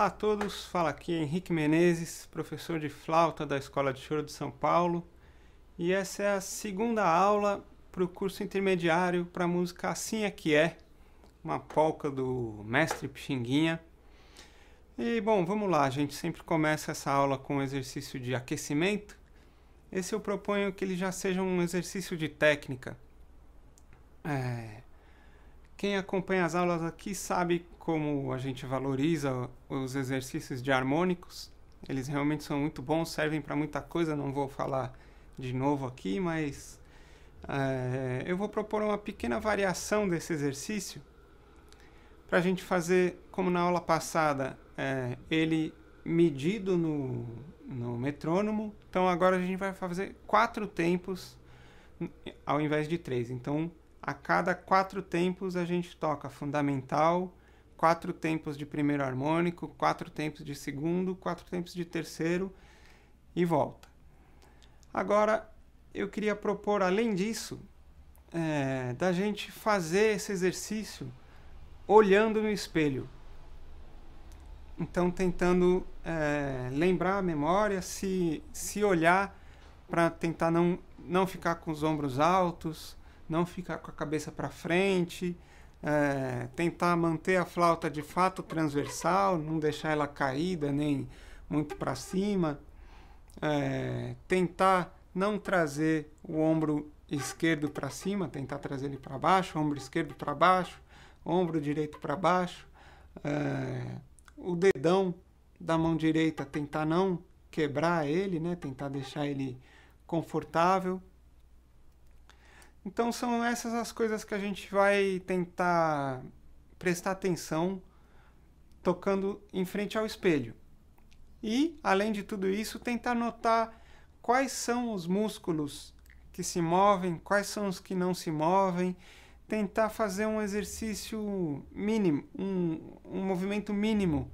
Olá a todos, fala aqui Henrique Menezes, professor de flauta da Escola de Choro de São Paulo, e essa é a segunda aula para o curso intermediário para a música Assim É Que É, uma polca do mestre Pixinguinha. E bom, vamos lá, a gente sempre começa essa aula com um exercício de aquecimento. Esse eu proponho que ele já seja um exercício de técnica. Quem acompanha as aulas aqui sabe como a gente valoriza os exercícios de harmônicos. Eles realmente são muito bons, servem para muita coisa, não vou falar de novo aqui, mas eu vou propor uma pequena variação desse exercício para a gente fazer, como na aula passada, ele medido no metrônomo. Então agora a gente vai fazer 4 tempos ao invés de 3. Então, a cada 4 tempos a gente toca fundamental, 4 tempos de primeiro harmônico, 4 tempos de segundo, 4 tempos de terceiro e volta. Agora, eu queria propor, além disso, da gente fazer esse exercício olhando no espelho. Então, tentando lembrar a memória, se olhar para tentar não ficar com os ombros altos, não ficar com a cabeça para frente, tentar manter a flauta de fato transversal, não deixar ela caída nem muito para cima, tentar não trazer o ombro esquerdo para cima, tentar trazer ele para baixo, ombro esquerdo para baixo, ombro direito para baixo, o dedão da mão direita tentar não quebrar ele, né? Tentar deixar ele confortável. Então são essas as coisas que a gente vai tentar prestar atenção tocando em frente ao espelho. E, além de tudo isso, tentar notar quais são os músculos que se movem, quais são os que não se movem, tentar fazer um exercício mínimo, um movimento mínimo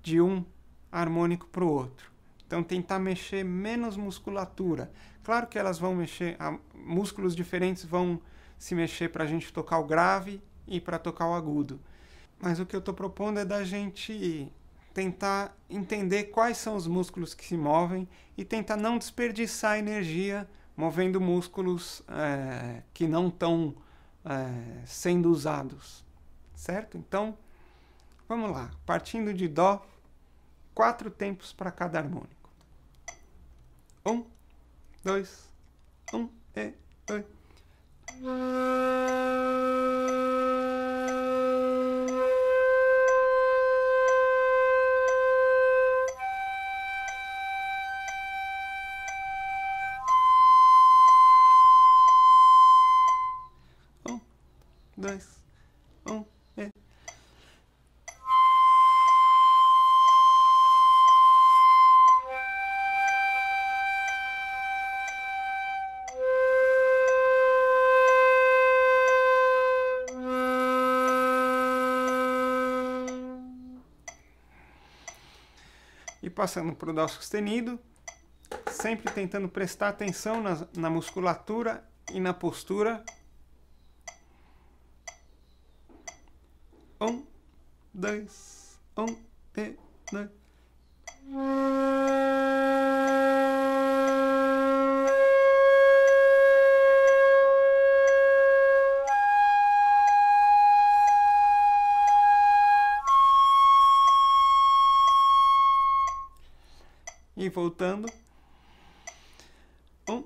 de um harmônico para o outro. Então tentar mexer menos musculatura. Claro que elas vão mexer, músculos diferentes vão se mexer para a gente tocar o grave e para tocar o agudo. Mas o que eu estou propondo é da gente tentar entender quais são os músculos que se movem e tentar não desperdiçar energia movendo músculos que não estão sendo usados. Certo? Então, vamos lá. Partindo de Dó, 4 tempos para cada harmônico. 1, 2, 1 e 2. Um, dois, e E passando para o Dó sustenido, sempre tentando prestar atenção na musculatura e na postura. 1, 2, 1 e 2. E voltando. 1,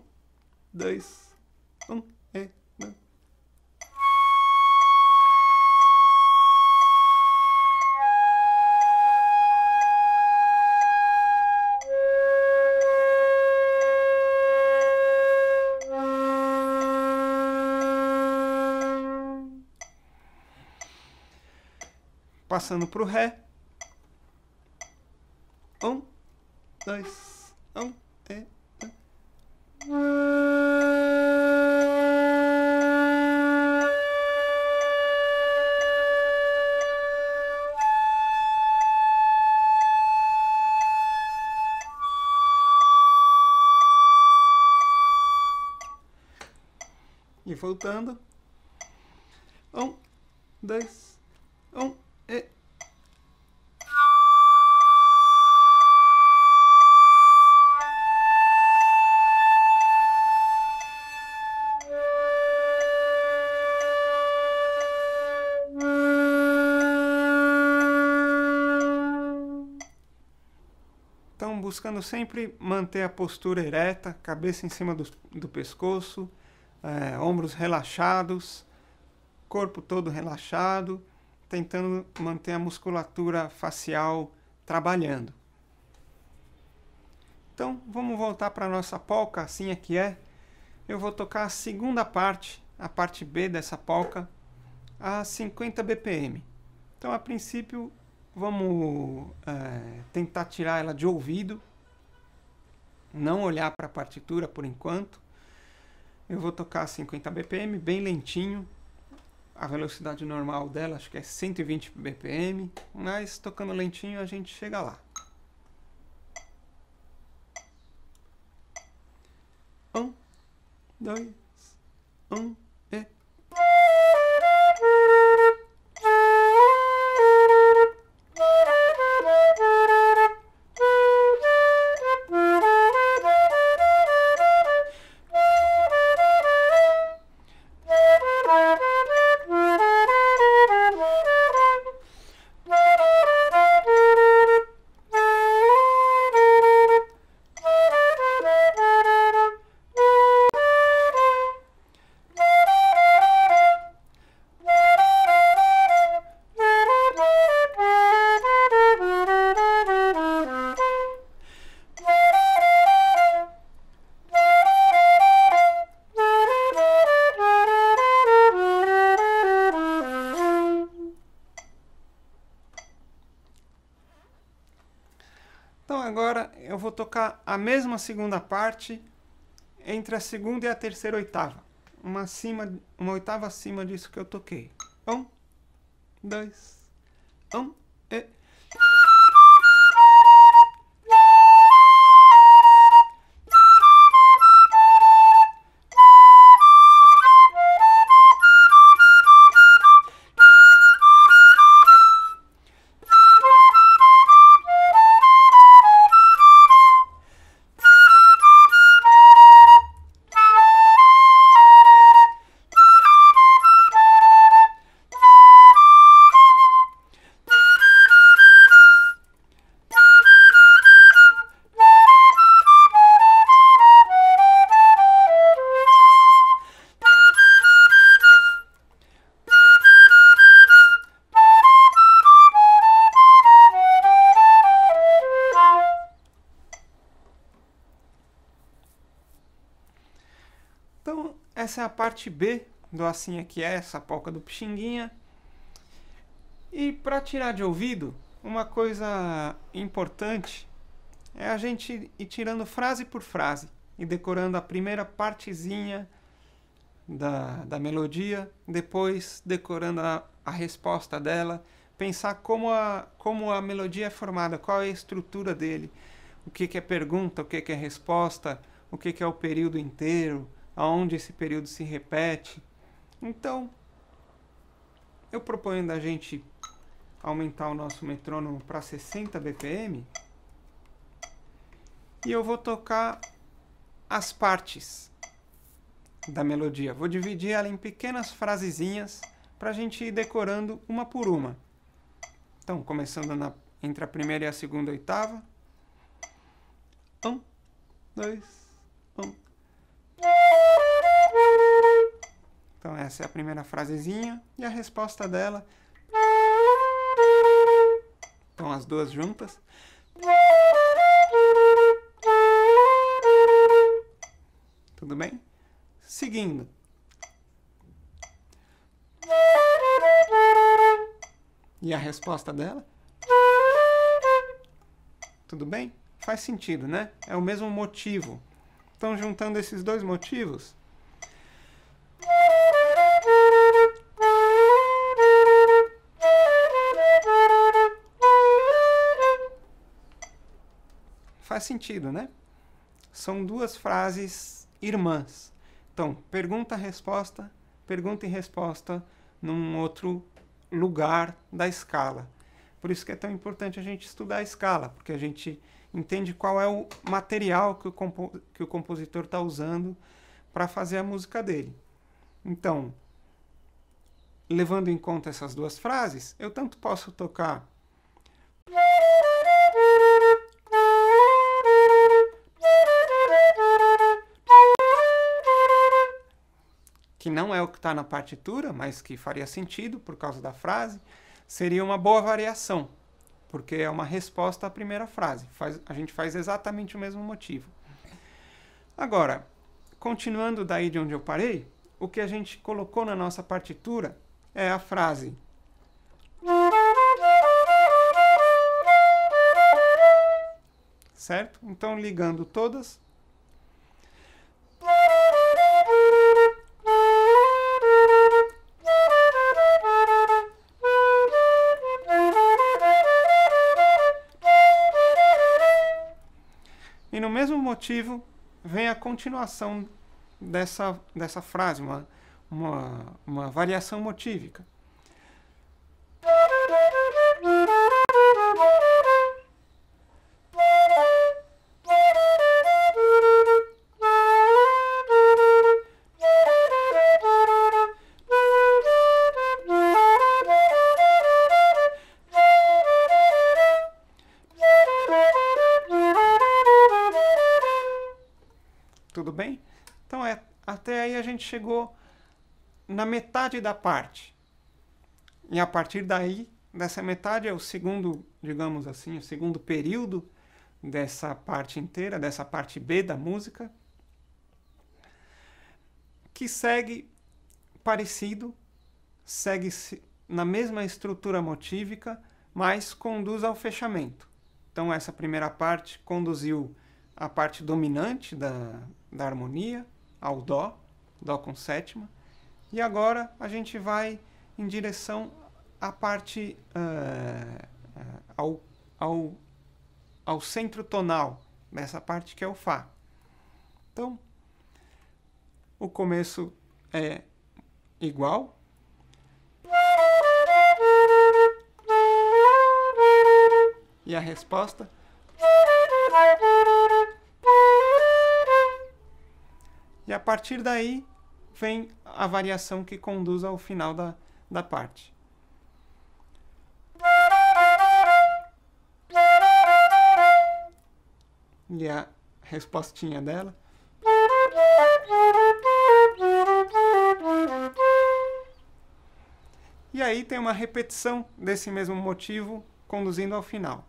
2, 1 e 2. Passando para o Ré. 1, 2, 1 e 2. E voltando. 1, 2, 1 e buscando sempre manter a postura ereta, cabeça em cima do pescoço, ombros relaxados, corpo todo relaxado, tentando manter a musculatura facial trabalhando. Então, vamos voltar para a nossa polca, assim é que é. Eu vou tocar a segunda parte, a parte B dessa polca, a 50 BPM. Então, a princípio, vamos tentar tirar ela de ouvido, não olhar para a partitura por enquanto. Eu vou tocar a 50 BPM, bem lentinho. A velocidade normal dela acho que é 120 BPM, mas tocando lentinho a gente chega lá. 1, 2, 1 e... Então agora eu vou tocar a mesma segunda parte entre a segunda e a terceira oitava. Uma oitava acima disso que eu toquei. 1, 2, 1 e... Então, essa é a parte B do Assim é que é, essa polca do Pixinguinha. E para tirar de ouvido, uma coisa importante é a gente ir tirando frase por frase e decorando a primeira partezinha da melodia, depois decorando a resposta dela, pensar como a melodia é formada, qual é a estrutura dele, o que é pergunta, o que é resposta, o que é o período inteiro, aonde esse período se repete. Então, eu proponho da gente aumentar o nosso metrônomo para 60 BPM e eu vou tocar as partes da melodia. Vou dividir ela em pequenas frasezinhas para a gente ir decorando uma por uma. Então, começando entre a primeira e a segunda oitava. 1, 2, 1. Então essa é a primeira frasezinha e a resposta dela. Então as duas juntas. Tudo bem? Seguindo. E a resposta dela? Tudo bem? Faz sentido, né? É o mesmo motivo. Então, juntando esses dois motivos, faz sentido, né? São duas frases irmãs. Então, pergunta e resposta num outro lugar da escala. Por isso que é tão importante a gente estudar a escala, porque a gente entende qual é o material que o compositor está usando para fazer a música dele. Então, levando em conta essas duas frases, eu tanto posso tocar que não é o que está na partitura, mas que faria sentido por causa da frase, seria uma boa variação, porque é uma resposta à primeira frase. A gente faz exatamente o mesmo motivo. Agora, continuando daí de onde eu parei, o que a gente colocou na nossa partitura é a frase certo? Então, ligando todas. E no mesmo motivo vem a continuação dessa frase, uma variação motívica. Tudo bem? Então, até aí a gente chegou na metade da parte. E a partir daí, dessa metade é o segundo, digamos assim, o segundo período dessa parte inteira, dessa parte B da música, que segue parecido, segue na mesma estrutura motívica, mas conduz ao fechamento. Então, essa primeira parte conduziu a parte dominante da harmonia, ao Dó com sétima, e agora a gente vai em direção à parte ao centro tonal, nessa parte que é o Fá. Então, o começo é igual. E a resposta. E a partir daí vem a variação que conduz ao final da parte. E a respostinha dela. E aí tem uma repetição desse mesmo motivo conduzindo ao final.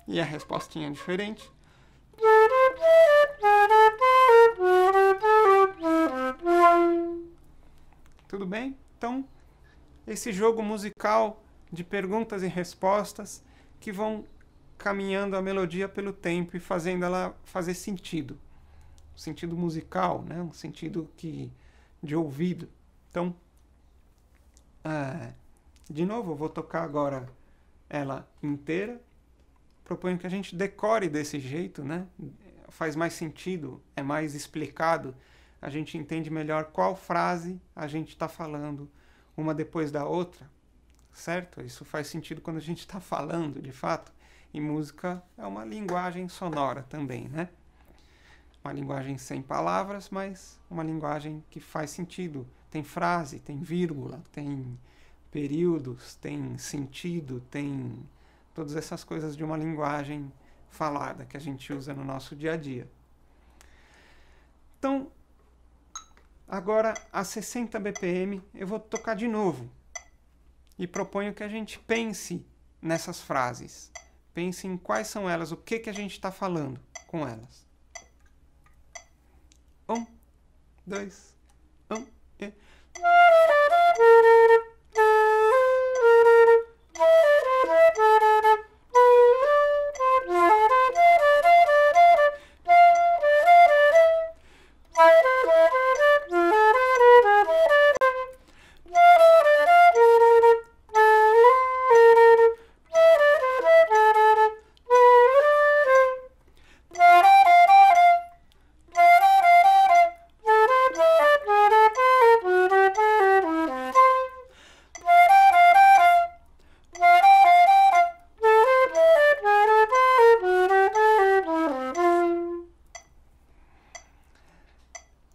E a respostinha é diferente. Tudo bem? Então, esse jogo musical de perguntas e respostas que vão caminhando a melodia pelo tempo e fazendo ela fazer sentido. Um sentido musical, né? Um sentido de ouvido. Então, de novo, eu vou tocar agora ela inteira. Proponho que a gente decore desse jeito, né? Faz mais sentido, é mais explicado. A gente entende melhor qual frase a gente está falando uma depois da outra, certo? Isso faz sentido quando a gente está falando, de fato. E música é uma linguagem sonora também, né? Uma linguagem sem palavras, mas uma linguagem que faz sentido. Tem frase, tem vírgula, tem períodos, tem sentido, tem todas essas coisas de uma linguagem falada que a gente usa no nosso dia a dia. Então, agora a 60 BPM eu vou tocar de novo e proponho que a gente pense nessas frases. Pense em quais são elas, o que a gente está falando com elas. 1, 2, 1 e...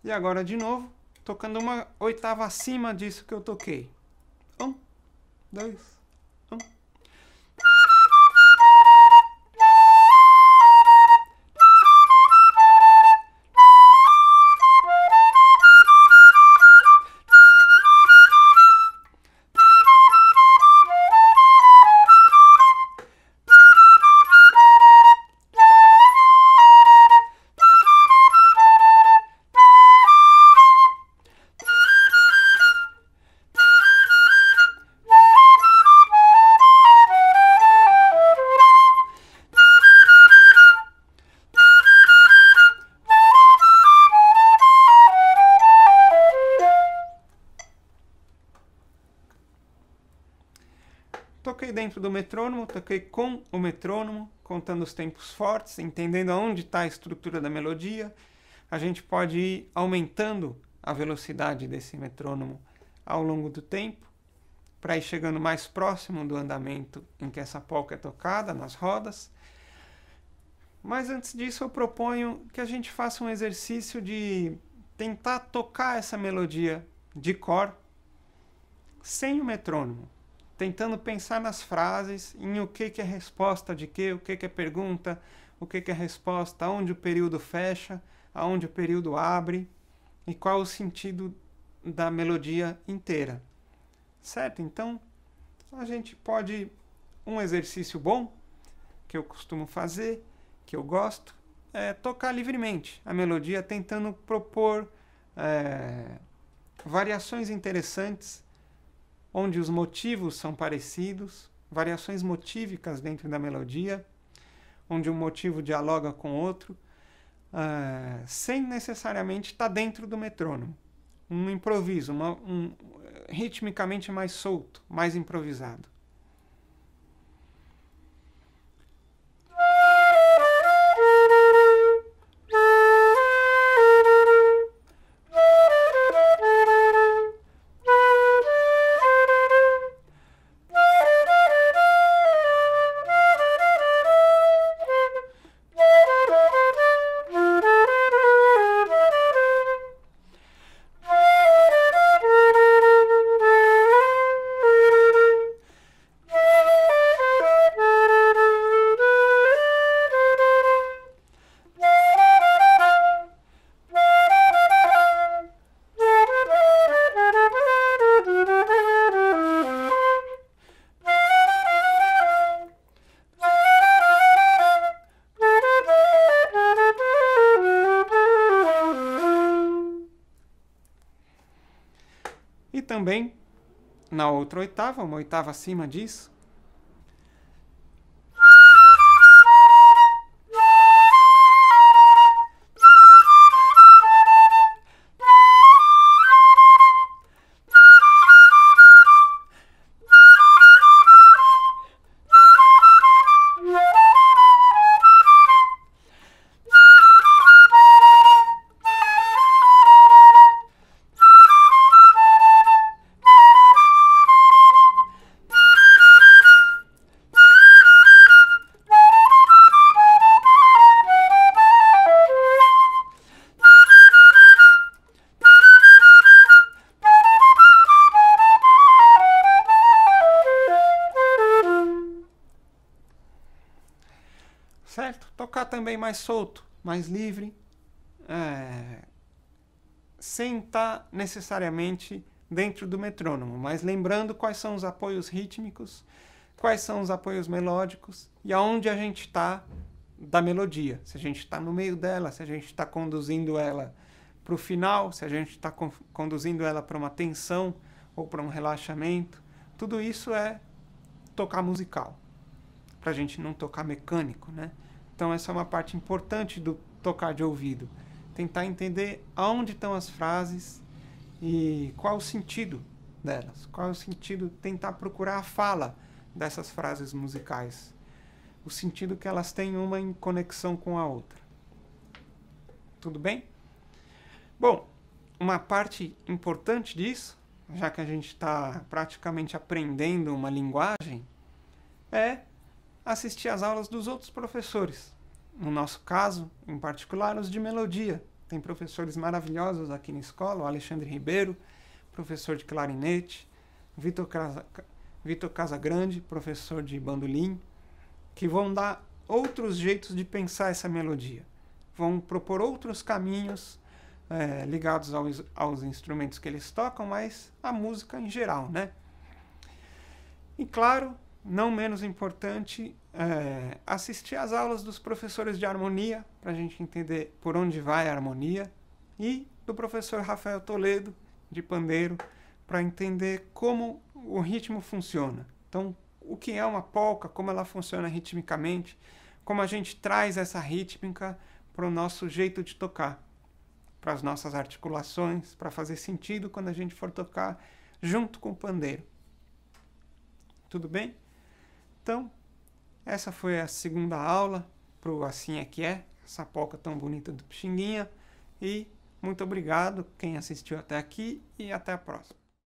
E agora de novo, tocando uma oitava acima disso que eu toquei. 1, 2, 1. toquei dentro do metrônomo, toquei com o metrônomo, contando os tempos fortes, entendendo aonde está a estrutura da melodia. A gente pode ir aumentando a velocidade desse metrônomo ao longo do tempo, para ir chegando mais próximo do andamento em que essa polca é tocada, nas rodas. Mas antes disso eu proponho que a gente faça um exercício de tentar tocar essa melodia de cor sem o metrônomo, tentando pensar nas frases, em o que é resposta de quê, o que é pergunta, o que é resposta, aonde o período fecha, aonde o período abre e qual o sentido da melodia inteira. Certo? Então, a gente pode, um exercício bom, que eu costumo fazer, que eu gosto, é tocar livremente a melodia, tentando propor variações interessantes, onde os motivos são parecidos, variações motívicas dentro da melodia, onde um motivo dialoga com outro, sem necessariamente estar dentro do metrônomo. Um improviso, ritmicamente mais solto, mais improvisado. E também, na outra oitava, uma oitava acima disso, certo? Tocar também mais solto, mais livre, sem estar necessariamente dentro do metrônomo, mas lembrando quais são os apoios rítmicos, quais são os apoios melódicos e aonde a gente está da melodia. Se a gente está no meio dela, se a gente está conduzindo ela para o final, se a gente está conduzindo ela para uma tensão ou para um relaxamento. Tudo isso é tocar musical, para a gente não tocar mecânico, né? Então essa é uma parte importante do tocar de ouvido. Tentar entender aonde estão as frases e qual o sentido delas. Qual é o sentido, tentar procurar a fala dessas frases musicais. O sentido que elas têm uma em conexão com a outra. Tudo bem? Bom, uma parte importante disso, já que a gente está praticamente aprendendo uma linguagem, é assistir às aulas dos outros professores. No nosso caso, em particular, os de melodia. Tem professores maravilhosos aqui na escola, o Alexandre Ribeiro, professor de clarinete, Vitor Casagrande, professor de bandolim, que vão dar outros jeitos de pensar essa melodia. Vão propor outros caminhos ligados aos instrumentos que eles tocam, mas à música em geral, né? E claro, não menos importante, assistir às aulas dos professores de harmonia, para a gente entender por onde vai a harmonia, e do professor Rafael Toledo, de pandeiro, para entender como o ritmo funciona. Então, o que é uma polca, como ela funciona ritmicamente, como a gente traz essa rítmica para o nosso jeito de tocar, para as nossas articulações, para fazer sentido quando a gente for tocar junto com o pandeiro. Tudo bem? Então, essa foi a segunda aula pro Assim é que é, essa polca tão bonita do Pixinguinha. E muito obrigado quem assistiu até aqui e até a próxima.